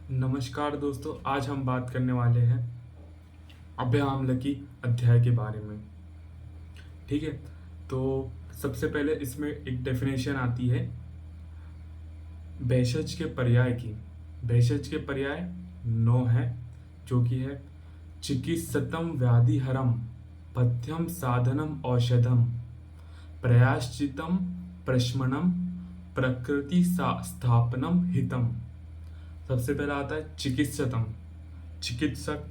नमस्कार दोस्तों, आज हम बात करने वाले हैं अभ्याम्ल अध्याय के बारे में। ठीक है, तो सबसे पहले इसमें एक डेफिनेशन आती है भेषज के पर्याय की। भेषज के पर्याय 9 है, जो कि है चिकित्सतम व्याधिहरम पथ्यम साधनम औषधम प्रयाश्चितम प्रशमनम प्रकृति स्थापनम हितम। सबसे पहला आता है चिकित्सतम, चिकित्सक।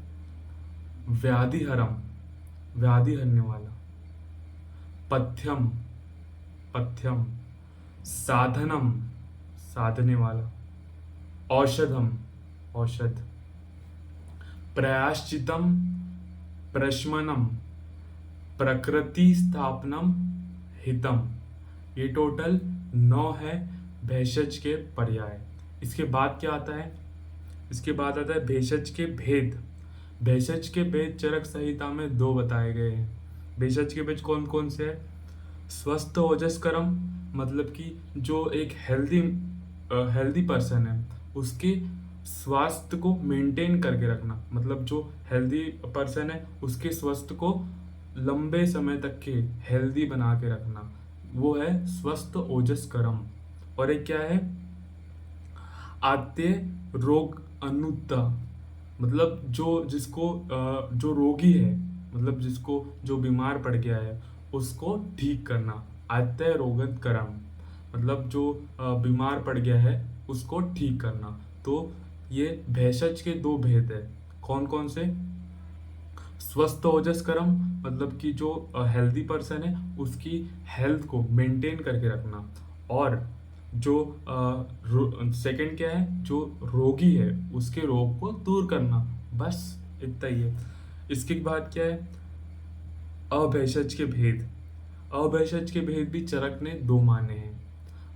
व्याधिहरम, व्याधि हरने वाला। पथ्यम, पथ्यम। साधनम, साधने वाला। औषधम, औषध। प्रयाश्चितम प्रशमनम प्रकृति स्थापनम हितम। ये टोटल 9 है भेषज के पर्याय। इसके बाद क्या आता है? इसके बाद आता है भेषज के भेद। भेषज के भेद चरक संहिता में 2 बताए गए हैं। भेषज के भेद कौन कौन से हैं? स्वस्थ ओजस्करम, मतलब कि जो एक हेल्दी पर्सन है उसके स्वास्थ्य को मेंटेन करके रखना। मतलब जो हेल्दी पर्सन है उसके स्वास्थ्य को लंबे समय तक के हेल्दी बना के रखना, वो है स्वस्थ ओजस्करम। और एक क्या है? आद्य रोग अनुत्ता, मतलब जो रोगी है, मतलब जिसको जो बीमार पड़ गया है उसको ठीक करना। आद्य रोगत करम, मतलब जो बीमार पड़ गया है उसको ठीक करना। तो ये भेषज के 2 भेद है। कौन कौन से? स्वस्थ ओजस करम, मतलब कि जो हेल्दी पर्सन है उसकी हेल्थ को मेंटेन करके रखना। और जो सेकंड क्या है? जो रोगी है उसके रोग को दूर करना। बस इतना ही है। इसके बाद क्या है? अभेषज के भेद। अभेषज के भेद भी चरक ने 2 माने हैं।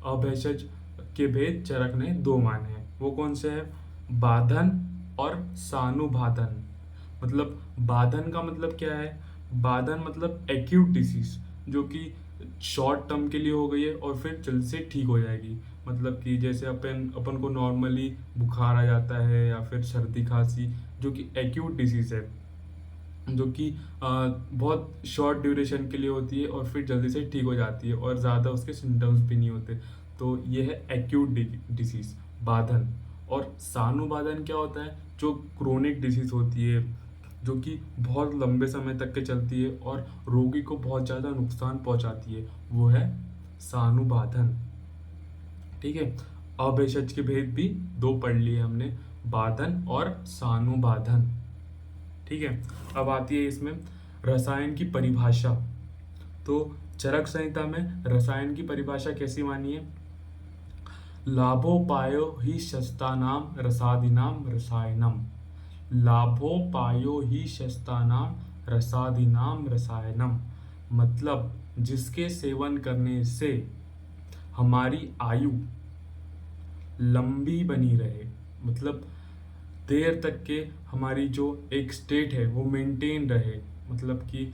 अभेषज के भेद चरक ने 2 माने हैं। वो कौन से है? बाधन और सानुबाधन। मतलब बाधन का मतलब क्या है? बाधन मतलब एक्यूट डिसीज, जो कि शॉर्ट टर्म के लिए हो गई है और फिर जल्द से ठीक हो जाएगी। मतलब कि जैसे अपन अपन को नॉर्मली बुखार आ जाता है या फिर सर्दी खांसी, जो कि एक्यूट डिसीज है, जो कि बहुत शॉर्ट ड्यूरेशन के लिए होती है और फिर जल्दी से ठीक हो जाती है और ज़्यादा उसके सिम्टम्स भी नहीं होते। तो ये है एक्यूट डिसीज, बाधन। और सानुबाधन क्या होता है? जो क्रोनिक डिसीज होती है, जो कि बहुत लंबे समय तक के चलती है और रोगी को बहुत ज़्यादा नुकसान पहुंचाती है, वो है सानुबाधन। ठीक है, अभेषज के भेद भी 2 पढ़ लिए हमने, बाधन और सानुबाधन। ठीक है, अब आती है इसमें रसायन की परिभाषा। तो चरक संहिता में रसायन की परिभाषा कैसी मानी है? लाभोपायो ही शस्तानाम रसादीनाम रसायनम। लाभोपायो ही शस्तानाम रसादीनाम रसायनम, मतलब जिसके सेवन करने से हमारी आयु लंबी बनी रहे, मतलब देर तक के हमारी जो एक स्टेट है वो मेंटेन रहे। मतलब कि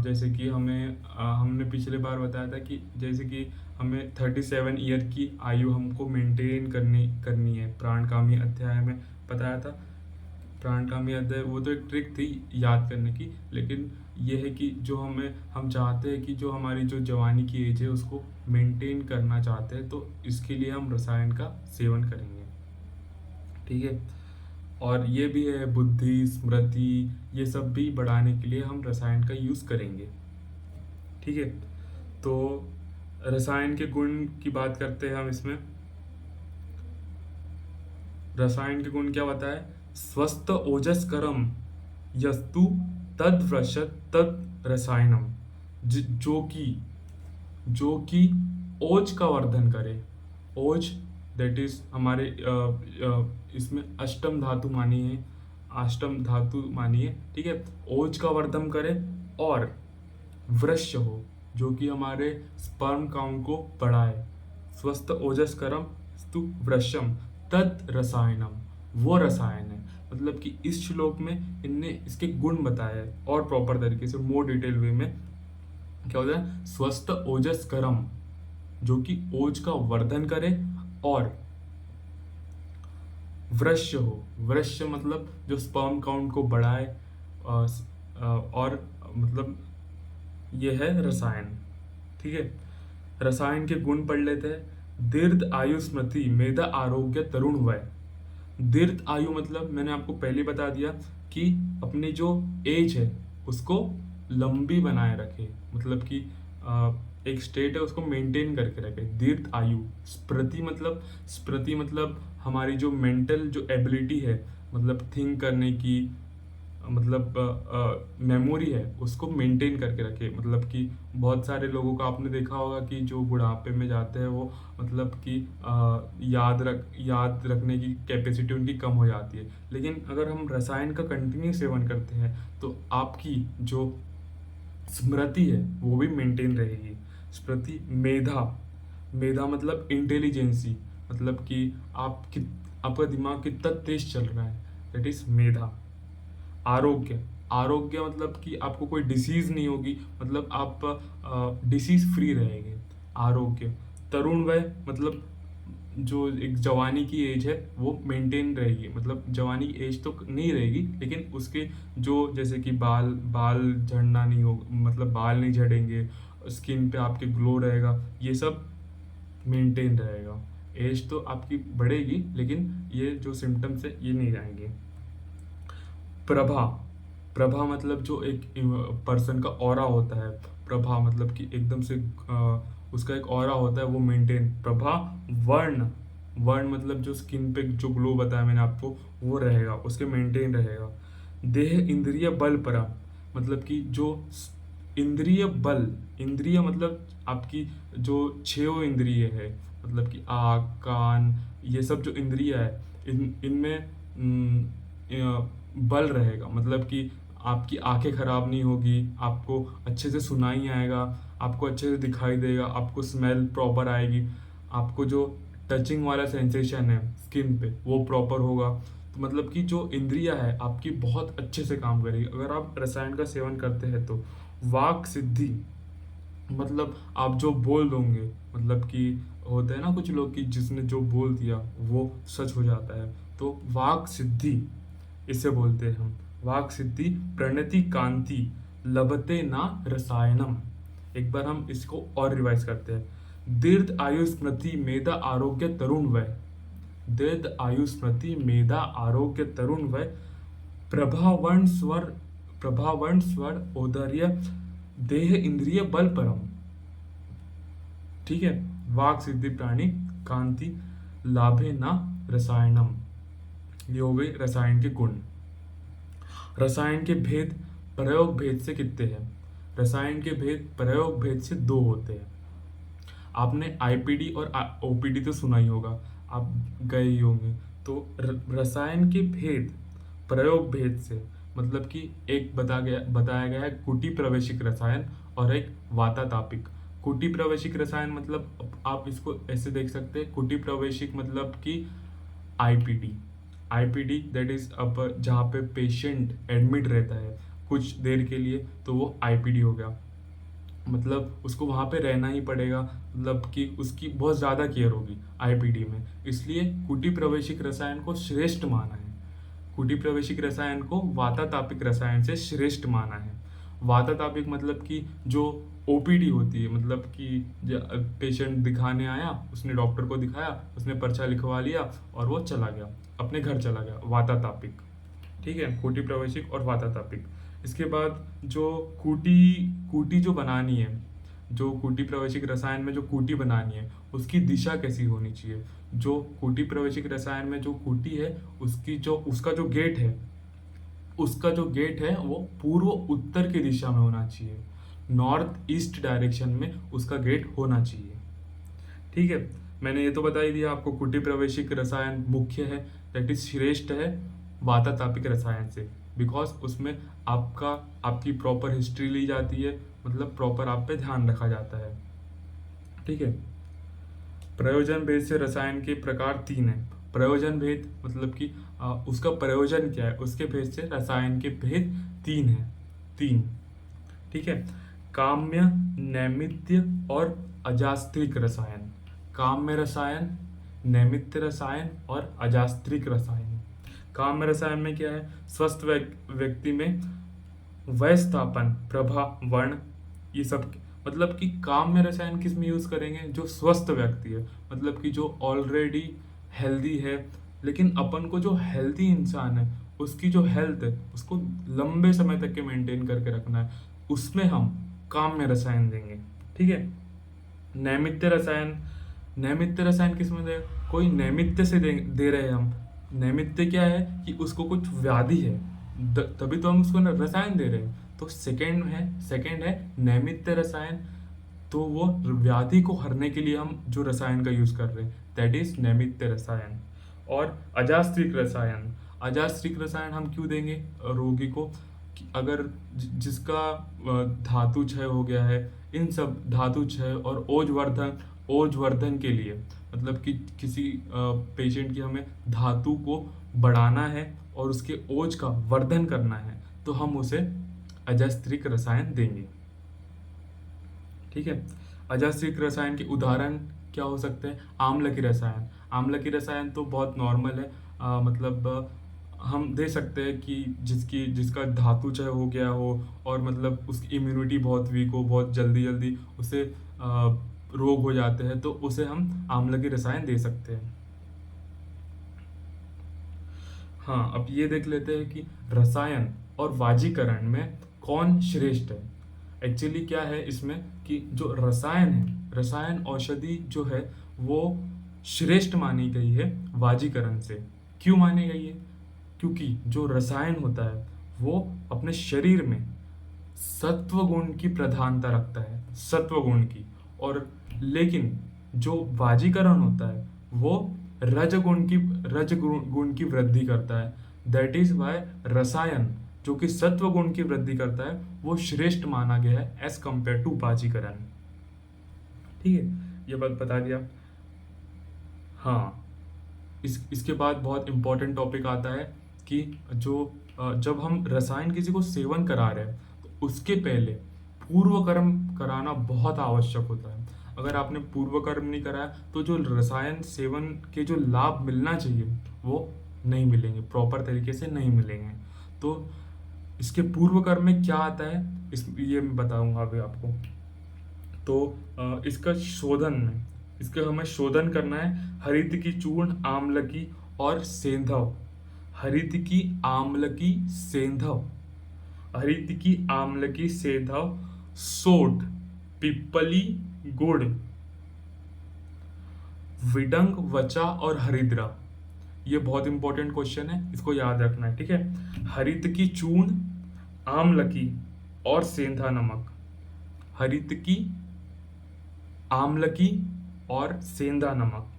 जैसे कि हमने पिछले बार बताया था कि जैसे कि हमें 37 ईयर की आयु हमको मेंटेन करनी है। प्राणकामी अध्याय में बताया था। प्राणकामी अध्याय वो तो एक ट्रिक थी याद करने की, लेकिन ये है कि जो हम चाहते हैं कि जो हमारी जो जवानी की एज है उसको मेंटेन करना चाहते हैं, तो इसके लिए हम रसायन का सेवन करेंगे। ठीक है, और ये भी है बुद्धि स्मृति, ये सब भी बढ़ाने के लिए हम रसायन का यूज़ करेंगे। ठीक है, तो रसायन के गुण की बात करते हैं हम इसमें। रसायन के गुण क्या बताए? स्वस्थ ओजस्करम यस्तु तद व्रशत तद रसायनम, जो कि ओज का वर्धन करे। ओज दैट इज हमारे इसमें अष्टम धातु मानी है, अष्टम धातु मानी है। ठीक है, ओज का वर्धन करे और वृश्य हो, जो कि हमारे स्पर्म काउंट को बढ़ाए। स्वस्थ ओजस्करम स्तु वृश्यम तद रसायनम, वो रसायन है। मतलब कि इस श्लोक में इनने इसके गुण बताए हैं और प्रॉपर तरीके से मोर डिटेल वे में। क्या होता है? स्वस्थ ओजस्करम, जो कि ओज का वर्धन करे और वृश्य हो, वृश्य मतलब जो स्पर्म काउंट को बढ़ाए, और मतलब ये है रसायन। ठीक है, रसायन के गुण पढ़ लेते हैं। दीर्घ आयु, स्मृति, मेधा, आरोग्य, तरुण वय। दीर्घ आयु मतलब मैंने आपको पहले बता दिया कि अपनी जो एज है उसको लंबी बनाए रखे, मतलब कि एक स्टेट है उसको मेंटेन करके रखे, दीर्घ आयु। स्मृति मतलब हमारी जो मेंटल जो एबिलिटी है, मतलब थिंक करने की, मतलब मेमोरी है उसको मेंटेन करके रखे। मतलब कि बहुत सारे लोगों का आपने देखा होगा कि जो बुढ़ापे में जाते हैं वो मतलब कि याद रखने की कैपेसिटी उनकी कम हो जाती है। लेकिन अगर हम रसायन का कंटिन्यू सेवन करते हैं तो आपकी जो स्मृति है वो भी मेंटेन रहेगी। स्मृति, मेधा, मेधा मतलब इंटेलिजेंसी, मतलब कि आपका दिमाग कितना तेज चल रहा है, दैट इज मेधा। आरोग्य, आरोग्य मतलब कि आपको कोई डिसीज नहीं होगी, मतलब आप डिसीज फ्री रहेंगे। आरोग्य। तरुण वय मतलब जो एक जवानी की एज है वो मेंटेन रहेगी, मतलब जवानी की एज तो नहीं रहेगी लेकिन उसके जो जैसे कि बाल बाल झड़ना नहीं हो, मतलब बाल नहीं झड़ेंगे, स्किन पे आपके ग्लो रहेगा, ये सब मेंटेन रहेगा। एज तो आपकी बढ़ेगी लेकिन ये जो सिम्टम्स है ये नहीं आएंगे। प्रभा, प्रभा मतलब जो एक पर्सन का ऑरा होता है। प्रभा मतलब कि एकदम से उसका एक ऑरा होता है वो मेंटेन। प्रभा। वर्ण, वर्ण मतलब जो स्किन पे जो ग्लो बताया मैंने आपको वो रहेगा, उसके मेंटेन रहेगा। देह, इंद्रिय, बल, परा मतलब कि जो इंद्रिय बल, इंद्रिय मतलब आपकी जो छह इंद्रिय है, मतलब कि आँख, कान, ये सब जो इंद्रिय है इनमें बल रहेगा, मतलब कि आपकी आंखें खराब नहीं होगी, आपको अच्छे से सुनाई आएगा, आपको अच्छे से दिखाई देगा, आपको स्मेल प्रॉपर आएगी, आपको जो टचिंग वाला सेंसेशन है स्किन पे वो प्रॉपर होगा। तो मतलब कि जो इंद्रिया है आपकी बहुत अच्छे से काम करेगी अगर आप रसायन का सेवन करते हैं तो। वाक सिद्धि मतलब आप जो बोल दोगे, मतलब कि होता है ना कुछ लोग कि जिसने जो बोल दिया वो सच हो जाता है, तो वाक सिद्धि इसे बोलते हैं हम। वाक सिद्धि। प्रणति, कांति, लभते ना रसायनम। एक बार हम इसको और रिवाइज करते हैं। दीर्घ आयु, स्मृति, मेधा, आरोग्य, तरुण वय। दीर्घ आयु, स्मृति, मेधा, आरोग्य, तरुण वय। प्रभावर्ण स्वर, प्रभावर्ण स्वर, औदर्य, देह, इंद्रिय, बल, परम। ठीक है। वाक सिद्धि, प्राणी, कांति, लाभे ना रसायनम। ये हो गई रसायन के गुण। रसायन के भेद प्रयोग भेद से कितने हैं? रसायन के भेद प्रयोग भेद से दो होते हैं। आपने आईपीडी और ओपीडी तो सुना ही होगा, आप गए ही होंगे। तो रसायन के भेद प्रयोग भेद से मतलब कि एक बताया गया है कुटी प्रवेशिक रसायन और एक वातातापिक। कुटी प्रवेशिक रसायन मतलब आप इसको ऐसे देख सकते हैं, कुटी प्रवेशिक मतलब कि आईपीडी। आईपीडी दैट इज अब जहाँ पे पेशेंट एडमिट रहता है कुछ देर के लिए तो वो आईपीडी हो गया, मतलब उसको वहाँ पे रहना ही पड़ेगा, मतलब कि उसकी बहुत ज़्यादा केयर होगी आईपीडी में, इसलिए कुटी प्रवेशिक रसायन को श्रेष्ठ माना है। कुटी प्रवेशिक रसायन को वातातापिक रसायन से श्रेष्ठ माना है। वातातापिक मतलब कि जो ओपीडी होती है, मतलब कि पेशेंट दिखाने आया, उसने डॉक्टर को दिखाया, उसने पर्चा लिखवा लिया और वो चला गया, अपने घर चला गया, वातातापिक। ठीक है, कूटी प्रवेशिक और वातातापिक। इसके बाद जो कूटी कूटी जो बनानी है, जो कूटी प्रवेशिक रसायन में जो कूटी बनानी है उसकी दिशा कैसी होनी चाहिए? जो कूटी प्रवेशिक रसायन में जो कूटी है उसका जो गेट है, उसका जो गेट है वो पूर्व उत्तर की दिशा में होना चाहिए, नॉर्थ ईस्ट डायरेक्शन में उसका गेट होना चाहिए। ठीक है, मैंने ये तो बता ही दिया आपको कुटी प्रवेशिक रसायन मुख्य है, दैट इज श्रेष्ठ है वातातापिक रसायन से, बिकॉज उसमें आपकी प्रॉपर हिस्ट्री ली जाती है, मतलब प्रॉपर आप पे ध्यान रखा जाता है। ठीक है। प्रयोजन भेद से रसायन के प्रकार 3 है। प्रयोजन भेद मतलब कि उसका प्रयोजन क्या है, उसके भेद से रसायन के भेद 3 है। 3। ठीक है। काम्य, नैमित्य और अजास्त्रिक रसायन। काम्य रसायन, नैमित्य रसायन और अजास्त्रिक रसायन। काम्य रसायन में क्या है, स्वस्थ व्यक्ति में वयस्थापन, प्रभा, वर्ण, ये सब, मतलब कि काम्य रसायन किस में यूज करेंगे, जो स्वस्थ व्यक्ति है, मतलब कि जो ऑलरेडी हेल्दी है, लेकिन अपन को जो हेल्दी इंसान है उसकी जो हेल्थ है उसको लंबे समय तक के मेंटेन करके रखना है, उसमें हम काम्य रसायन देंगे। ठीक है। नैमित्य रसायन, नैमित्य रसायन किस में दे, कोई नैमित्य से दे रहे हैं हम। नैमित्य क्या है कि उसको कुछ व्याधि है, तभी तो हम उसको रसायन दे रहे हैं। तो सेकंड है नैमित्य रसायन, तो वो व्याधि को हरने के लिए हम जो रसायन का यूज कर रहे हैं, दैट इज नैमित्य रसायन। और अजास्त्रिक रसायन, अजास्त्रिक रसायन हम क्यों देंगे रोगी को, कि अगर जिसका धातु क्षय हो गया है, इन सब धातु क्षय और ओजवर्धन के लिए, मतलब कि किसी पेशेंट की हमें धातु को बढ़ाना है और उसके ओज का वर्धन करना है, तो हम उसे अजास्त्रिक रसायन देंगे। ठीक है। अजास्त्रिक रसायन के उदाहरण क्या हो सकते हैं, आम्ल की रसायन। आम्ल की रसायन तो बहुत नॉर्मल है, मतलब हम दे सकते हैं कि जिसका धातु क्षय हो गया हो और मतलब उसकी इम्यूनिटी बहुत वीक हो, बहुत जल्दी जल्दी उसे रोग हो जाते हैं, तो उसे हम आम्ल की रसायन दे सकते हैं। हाँ, अब ये देख लेते हैं कि रसायन और वाजीकरण में कौन श्रेष्ठ है। एक्चुअली क्या है इसमें कि जो रसायन है, रसायन औषधि जो है वो श्रेष्ठ मानी गई है वाजीकरण से। क्यों मानी गई है, क्योंकि जो रसायन होता है वो अपने शरीर में सत्व गुण की प्रधानता रखता है, सत्व गुण की, और लेकिन जो वाजीकरण होता है वो रज गुण की वृद्धि करता है। दैट इज वाई रसायन जो कि सत्व गुण की वृद्धि करता है वो श्रेष्ठ माना गया है एज कंपेयर टू वाजीकरण। ठीक है, ये बात बता दिया। हाँ, इसके बाद बहुत इंपॉर्टेंट टॉपिक आता है कि जब हम रसायन किसी को सेवन करा रहे हैं तो उसके पहले पूर्व कर्म कराना बहुत आवश्यक होता है। अगर आपने पूर्व कर्म नहीं कराया तो जो रसायन सेवन के जो लाभ मिलना चाहिए वो नहीं मिलेंगे, प्रॉपर तरीके से नहीं मिलेंगे। तो इसके पूर्व कर्म में क्या आता है ये मैं बताऊंगा अभी आपको। तो इसका शोधन में, इसका हमें शोधन करना है हरित की चूर्ण, आम्लकी और सेंधव। हरित की आम्लकी सेंधव, हरित की आम्लकी सेंधव, सोट, पिप्पली, गुड़, विडंग, वचा और हरिद्रा। ये बहुत इंपॉर्टेंट क्वेश्चन है, इसको याद रखना है। ठीक है। हरित की चूर्ण, आम्लकी और सेंधा नमक, हरित की आम्लकी और सेंधा नमक,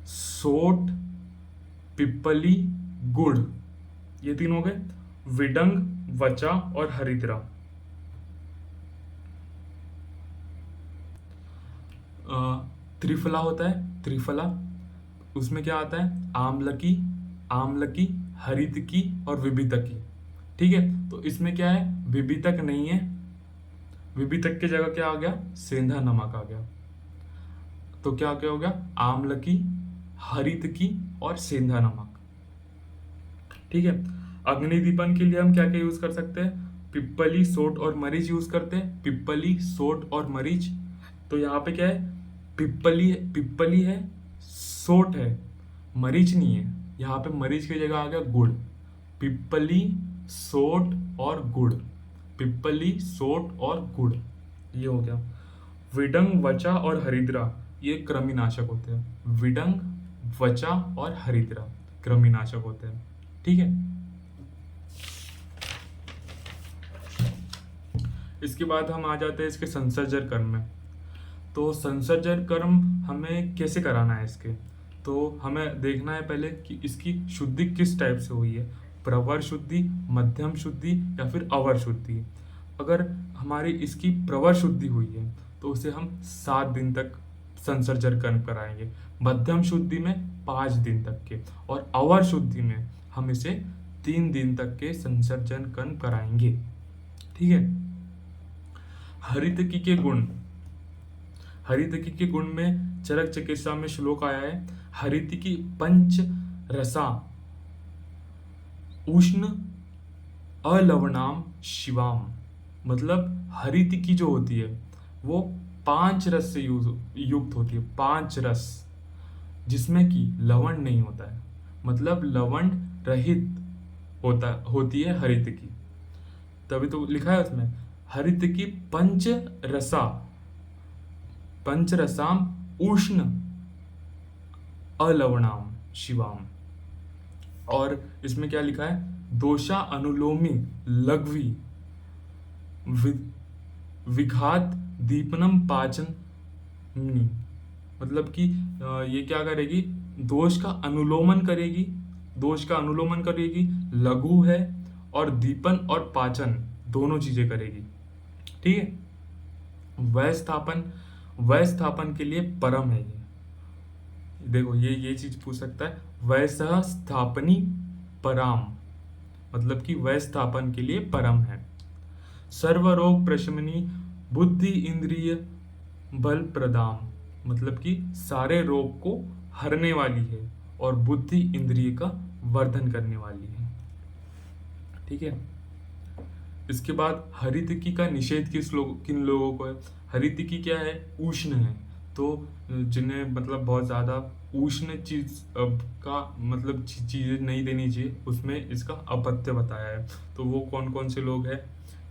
सोट, पिप्पली, गुड़, ये तीन हो गए। विडंग, वचा और हरिद्रा। त्रिफला होता है, त्रिफला, उसमें क्या आता है, आम्लकी, आम्लकी, हरितकी और विभितकी। ठीक है, तो इसमें क्या है, विभितक नहीं है, विभितक की जगह क्या आ गया, सेंधा नमक आ गया। तो क्या क्या हो गया, आम्लकी, हरितकी और सेंधा नमक। ठीक है। अग्निदीपन के लिए हम क्या क्या यूज कर सकते हैं, पिप्पली, सोट और मरीच यूज करते हैं, पिप्पली, सोट और मरीच। तो यहाँ पे क्या है, पिप्पली है, सोट है, मरीच नहीं है। यहाँ पे मरीच की जगह आ गया गुड़। पिप्पली, सोट और गुड़, पिप्पली, सोट और गुड़, ये हो गया। विडंग, वचा और हरिद्रा ये कृमिनाशक होते हैं। विडंग, वचा और हरिद्रा कृमिनाशक होते हैं। ठीक है। इसके बाद हम आ जाते हैं इसके संसर्जन कर्म में। तो संसर्जन कर्म हमें कैसे कराना है इसके, तो हमें देखना है पहले कि इसकी शुद्धि किस टाइप से हुई है, प्रवर शुद्धि, मध्यम शुद्धि या फिर अवर शुद्धि। अगर हमारी इसकी प्रवर शुद्धि हुई है तो उसे हम 7 दिन तक संसर्जन कर्म कराएंगे, मध्यम शुद्धि में 5 दिन तक के, और अवर शुद्धि में हम इसे 3 दिन तक के संसर्जन कर्म कराएंगे। ठीक है। हरितकी के गुण, हरितकी के गुण में चरक चिकित्सा में श्लोक आया है, हरितकी पंच रसा उष्ण अलवणाम शिवाम, मतलब हरितिकी जो होती है वो 5 रस से युक्त होती है, 5 रस, जिसमें कि लवण नहीं होता है, मतलब लवण रहित होती है हरितिकी। तभी तो लिखा है उसमें हरितिकी पंच रसाम उष्ण अलवणाम शिवाम। और इसमें क्या लिखा है, दोषा अनुलोमी लघ्वी विघात दीपनम पाचन, मतलब कि ये क्या करेगी, दोष का अनुलोमन करेगी, लघु है, और दीपन और पाचन दोनों चीजें करेगी। ठीक है। वयस्थापन के लिए परम है ये। देखो ये चीज पूछ सकता है, वैसा स्थापनी पराम, मतलब कि वयस्थापन के लिए परम है। सर्वरोग प्रशमनी बुद्धि इंद्रिय बल प्रदाम, मतलब कि सारे रोग को हरने वाली है और बुद्धि इंद्रिय का वर्धन करने वाली है। ठीक है। इसके बाद हरितिकी का निषेध किन लोगों को है। हरितिकी क्या है, उष्ण है, तो जिन्हें मतलब बहुत ज़्यादा उष्ण चीज का मतलब चीज़ें नहीं देनी चाहिए, उसमें इसका अपत्य बताया है। तो वो कौन कौन से लोग हैं,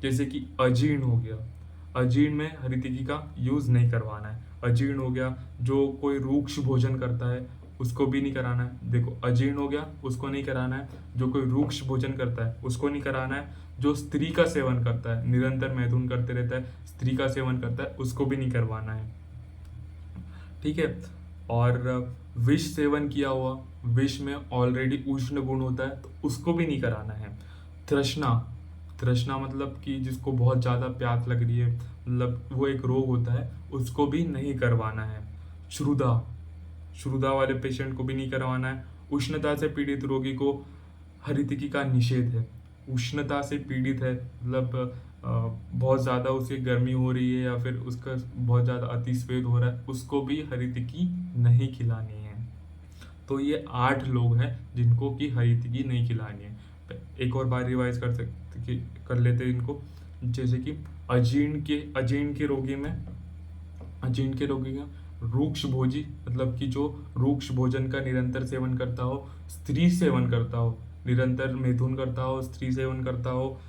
जैसे कि अजीर्ण हो गया, अजीर्ण में हरितिकी का यूज़ नहीं करवाना है। अजीर्ण हो गया, जो कोई रूक्ष भोजन करता है उसको भी नहीं कराना है। देखो अजीर्ण हो गया उसको नहीं कराना है, जो कोई रूक्ष भोजन करता है उसको नहीं कराना है, जो स्त्री का सेवन करता है, निरंतर मैथुन करते रहता है, स्त्री का सेवन करता है, उसको भी नहीं करवाना है। ठीक है। और विष सेवन किया हुआ, विष में ऑलरेडी उष्ण गुण होता है, तो उसको भी नहीं कराना है। तृष्णा मतलब कि जिसको बहुत ज़्यादा प्यास लग रही है, मतलब वो एक रोग होता है, उसको भी नहीं करवाना है। श्रुदा वाले पेशेंट को भी नहीं करवाना है। उष्णता से पीड़ित रोगी को हरितिकी का निषेध है। उष्णता से पीड़ित है, मतलब बहुत ज़्यादा उसे गर्मी हो रही है या फिर उसका बहुत ज़्यादा अतिस्वेद हो रहा है, उसको भी हरितिकी नहीं खिलानी है। तो ये 8 लोग हैं जिनको कि हरितिकी नहीं खिलानी है। एक और बार रिवाइज कर लेते हैं इनको। जैसे कि अजीर्ण के रोगी में रूक्ष भोजी, मतलब कि जो रूक्ष भोजन का निरंतर सेवन करता हो, स्त्री सेवन करता हो, निरंतर मिथुन करता हो, स्त्री सेवन करता हो,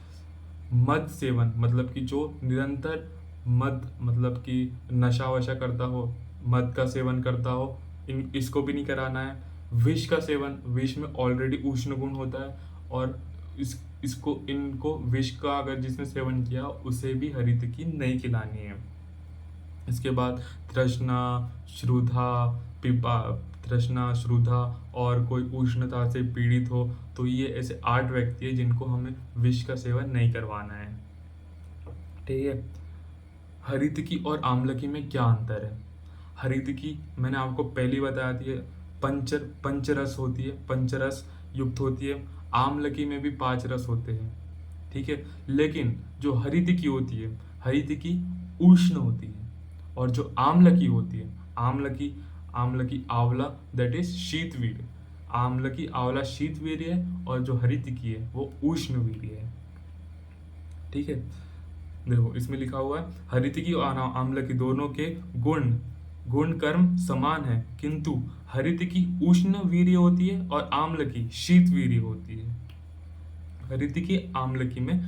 मद सेवन मतलब कि जो निरंतर मद मतलब कि नशा वशा करता हो, मद का सेवन करता हो, इसको भी नहीं कराना है। विष का सेवन, विष में ऑलरेडी उष्ण गुण होता है, और इनको विष का अगर जिसने सेवन किया उसे भी हरितिकी नहीं खिलानी है। इसके बाद तृष्णा श्रुधा और कोई उष्णता से पीड़ित हो, तो ये ऐसे 8 व्यक्ति है जिनको हमें विष का सेवन नहीं करवाना है। ठीक है। हरितिकी और आम्लकी में क्या अंतर है। हरितिकी मैंने आपको पहले बताया थी, पंचरस होती है, पंचरस युक्त होती है। आम्लकी में भी 5 रस होते हैं। ठीक है। लेकिन जो हरितिकी होती है, हरितिकी उष्ण होती है, और जो आम्लकी होती है, आम्लकी आंवला दैट इज शीतवीर, आम्लकी आंवला शीतवीर है, और जो हरितिकी है वो उष्णवीर है। ठीक है। देखो इसमें लिखा हुआ है हरितिकी और आम्लकी दोनों के गुण कर्म समान है, किंतु हरितिकी उष्ण वीर्य होती है और आम्लकी शीत वीर्य होती है। हरितिकी आम्लकी में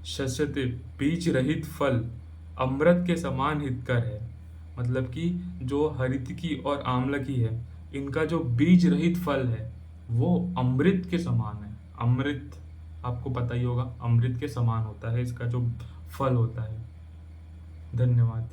शस्यते बीज रहित फल अमृत के समान हितकर है, मतलब कि जो हरितिकी और आम्लकी है, इनका जो बीज रहित फल है वो अमृत के समान है। अमृत आपको पता ही होगा, अमृत के समान होता है इसका जो फल होता है। धन्यवाद।